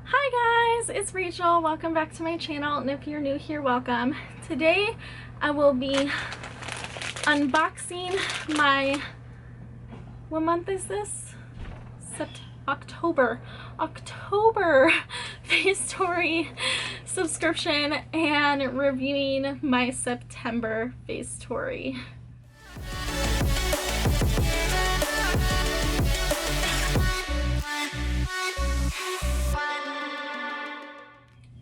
Hi guys, it's Rachel. Welcome back to my channel, and if you're new here, welcome. Today I will be unboxing my, what month is this? October Facetory subscription and reviewing my September Facetory.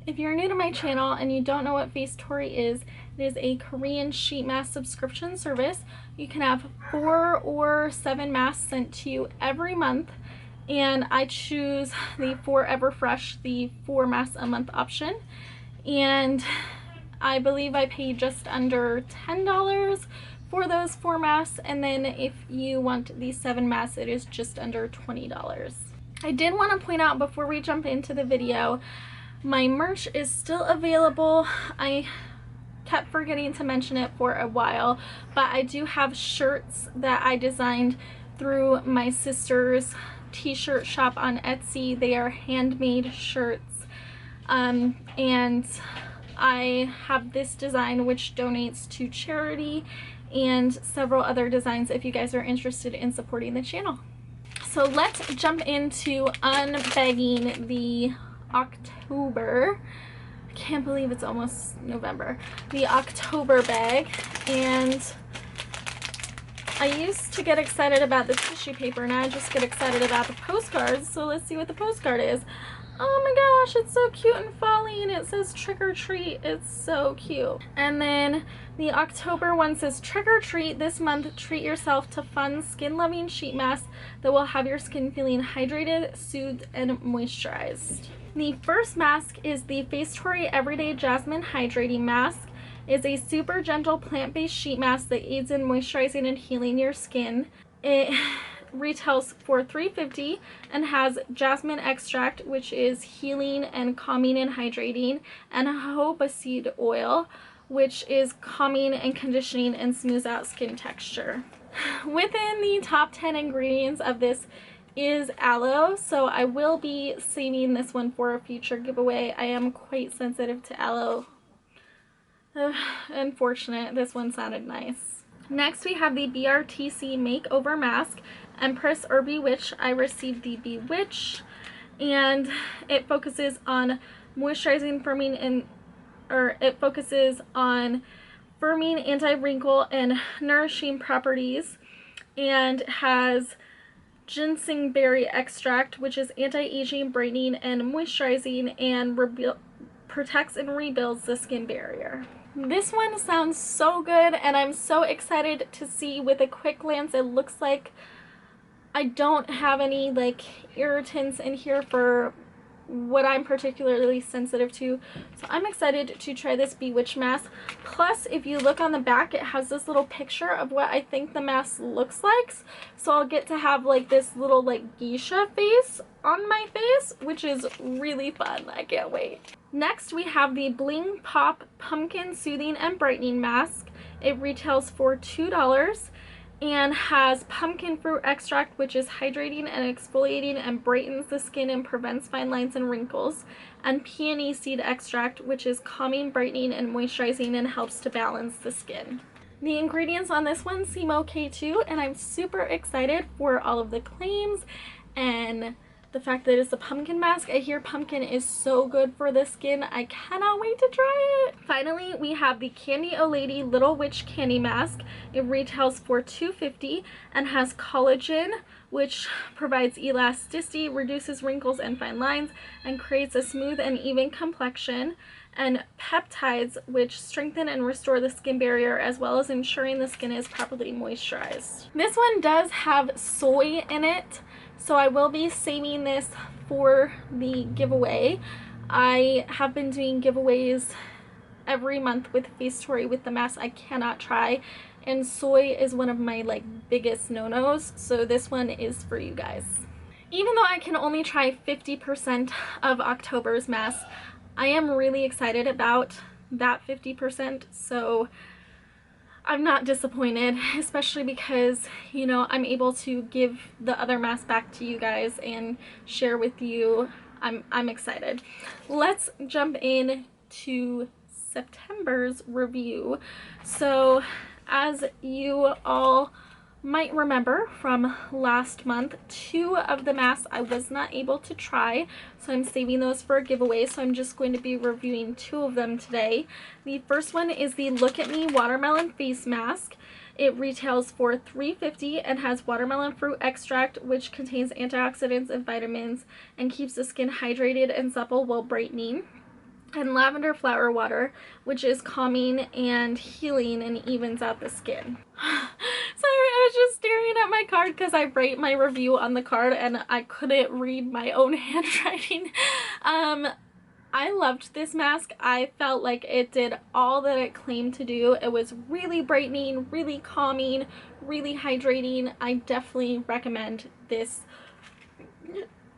If you're new to my channel and you don't know what Facetory is, it is a Korean sheet mask subscription service. You can have 4 or 7 masks sent to you every month, and I choose the Forever Fresh, the 4 masks a month option, and I believe I paid just under $10 for those 4 masks, and then if you want the 7 masks, it is just under $20. I did want to point out before we jump into the video, my merch is still available. I kept forgetting to mention it for a while, but I do have shirts that I designed through my sister's t-shirt shop on Etsy. They are handmade shirts, and I have this design which donates to charity, and several other designs if you guys are interested in supporting the channel. So let's jump into unbagging the October, I can't believe it's almost November, the October bag. And I used to get excited about the tissue paper, now I just get excited about the postcards. So let's see what the postcard is. Oh my gosh, it's so cute and folly, and it says trick or treat. It's so cute. And then the October one says, trick or treat this month, treat yourself to fun skin loving sheet masks that will have your skin feeling hydrated, soothed, and moisturized. The first mask is the Facetory Everyday Jasmine Hydrating Mask. It's a super gentle plant-based sheet mask that aids in moisturizing and healing your skin. It retails for $3.50 and has jasmine extract, which is healing and calming and hydrating, and jojoba seed oil, which is calming and conditioning and smooths out skin texture. Within the top 10 ingredients of this is aloe, so I will be saving this one for a future giveaway. I am quite sensitive to aloe. Unfortunate, this one sounded nice. Next we have the BRTC Makeover Mask, Empress or Bewitch. I received the Bewitch, and it focuses on moisturizing, firming, firming, anti-wrinkle, and nourishing properties, and has ginseng berry extract, which is anti-aging, brightening, and moisturizing, and protects and rebuilds the skin barrier. This one sounds so good, and I'm so excited to see. With a quick glance, it looks like I don't have any like irritants in here for what I'm particularly sensitive to, so I'm excited to try this Bewitch mask. Plus, if you look on the back, it has this little picture of what I think the mask looks like, so I'll get to have like this little like geisha face on my face, which is really fun. I can't wait. Next we have the Bling Pop Pumpkin Soothing and Brightening Mask. It retails for $2 and has pumpkin fruit extract, which is hydrating and exfoliating and brightens the skin and prevents fine lines and wrinkles, and peony seed extract, which is calming, brightening, and moisturizing and helps to balance the skin. The ingredients on this one seem okay too, and I'm super excited for all of the claims and the fact that it's a pumpkin mask. I hear pumpkin is so good for the skin. I cannot wait to try it. Finally, we have the Candy O Lady Little Witch Candy Mask. It retails for $2.50 and has collagen, which provides elasticity, reduces wrinkles and fine lines, and creates a smooth and even complexion, and peptides, which strengthen and restore the skin barrier, as well as ensuring the skin is properly moisturized. This one does have soy in it, so I will be saving this for the giveaway. I have been doing giveaways every month with Facetory with the mask I cannot try, and soy is one of my like biggest no-nos, so this one is for you guys. Even though I can only try 50% of October's mask, I am really excited about that 50%, so I'm not disappointed, especially because, you know, I'm able to give the other masks back to you guys and share with you. I'm excited. Let's jump in to September's review. So as you all might remember from last month, 2 of the masks I was not able to try, so I'm saving those for a giveaway, so I'm just going to be reviewing 2 of them today. The first one is the Look at Me Watermelon Face Mask. It retails for $3.50 and has watermelon fruit extract, which contains antioxidants and vitamins and keeps the skin hydrated and supple while brightening. And lavender flower water, which is calming and healing and evens out the skin. Sorry, I was just staring at my card because I write my review on the card and I couldn't read my own handwriting. I loved this mask. I felt like it did all that it claimed to do. It was really brightening, really calming, really hydrating. I definitely recommend this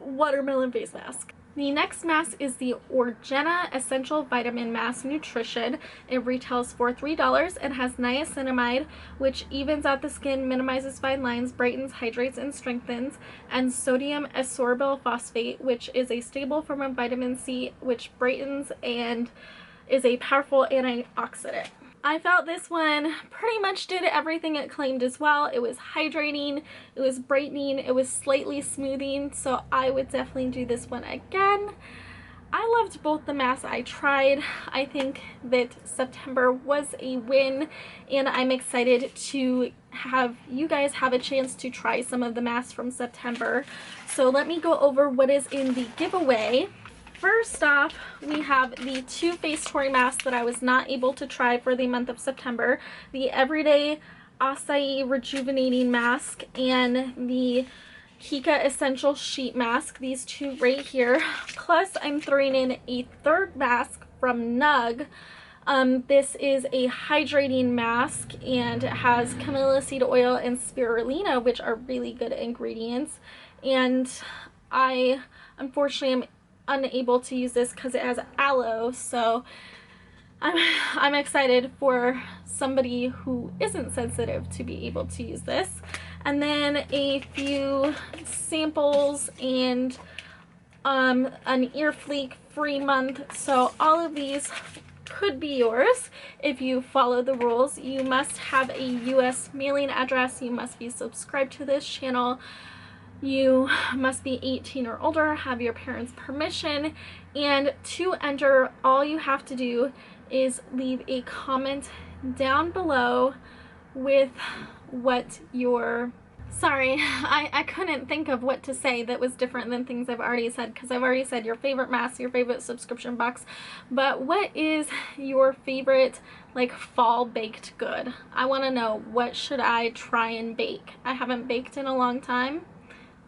watermelon face mask. The next mask is the Orgena Essential Vitamin Mask Nutrition. It retails for $3 and has niacinamide, which evens out the skin, minimizes fine lines, brightens, hydrates, and strengthens, and sodium ascorbyl phosphate, which is a stable form of vitamin C, which brightens and is a powerful antioxidant. I felt this one pretty much did everything it claimed as well. It was hydrating, it was brightening, it was slightly smoothing, so I would definitely do this one again. I loved both the masks I tried. I think that September was a win, and I'm excited to have you guys have a chance to try some of the masks from September. So let me go over what is in the giveaway. First off, we have the 2 Facetory masks that I was not able to try for the month of September. The Everyday Acai Rejuvenating Mask and the Kika Essential Sheet Mask. These 2 right here. Plus, I'm throwing in a 3rd mask from Nug. This is a hydrating mask and it has camellia seed oil and spirulina, which are really good ingredients. And I unfortunately am unable to use this because it has aloe, so I'm excited for somebody who isn't sensitive to be able to use this. And then a few samples and an ear flake free month. So all of these could be yours if you follow the rules. You must have a US mailing address, you must be subscribed to this channel, you must be 18 or older, have your parents' permission, and to enter, all you have to do is leave a comment down below with what your... Sorry, I couldn't think of what to say that was different than things I've already said, because I've already said your favorite mask, your favorite subscription box, but what is your favorite, like, fall baked good? I want to know, what should I try and bake? I haven't baked in a long time,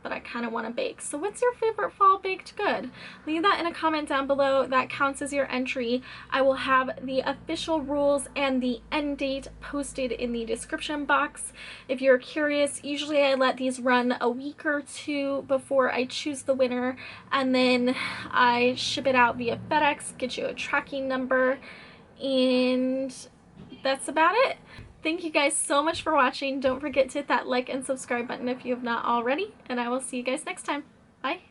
but I kind of want to bake. So what's your favorite fall baked good? Leave that in a comment down below. That counts as your entry. I will have the official rules and the end date posted in the description box. If you're curious, usually I let these run a week or 2 before I choose the winner, and then I ship it out via FedEx, get you a tracking number, and that's about it. Thank you guys so much for watching. Don't forget to hit that like and subscribe button if you have not already, and I will see you guys next time. Bye!